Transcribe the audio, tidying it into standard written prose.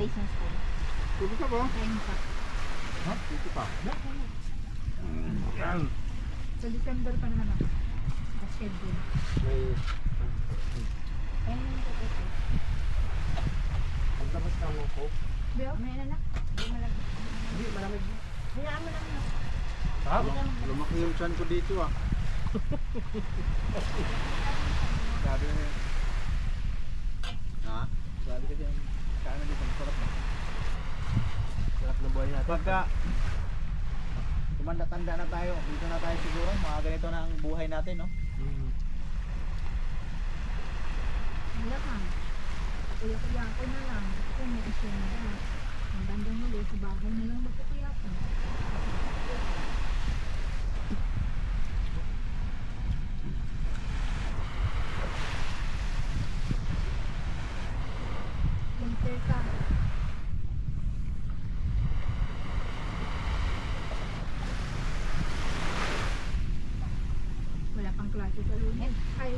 days ng school. Tulog ka ba? Ayun pa. Ha? Dito pa. Yan. Sa December pa naman ako. Sa schedule. May... Ayun naman ito. Magdamas ka mo ko. Biyo, may na. Hindi malamig. Hindi, malamig. Hayaan mo lang na. Lumaki yung chan ko dito ah. Sabi na yun. Ha? Sabi kasi yung kaano dito, masarap na. Sarap na buhay natin. Pagka tumanda-tanda na tayo, dito na tayo siguro, mga ganito na ang buhay natin, no? Wala ka. Kuya-kuya ko na lang. Kung may isya na lang. Ang bandang huli, sa bahay na lang magkukuya ko. Winter ka. Wala pang klase sa Lunes. Ay,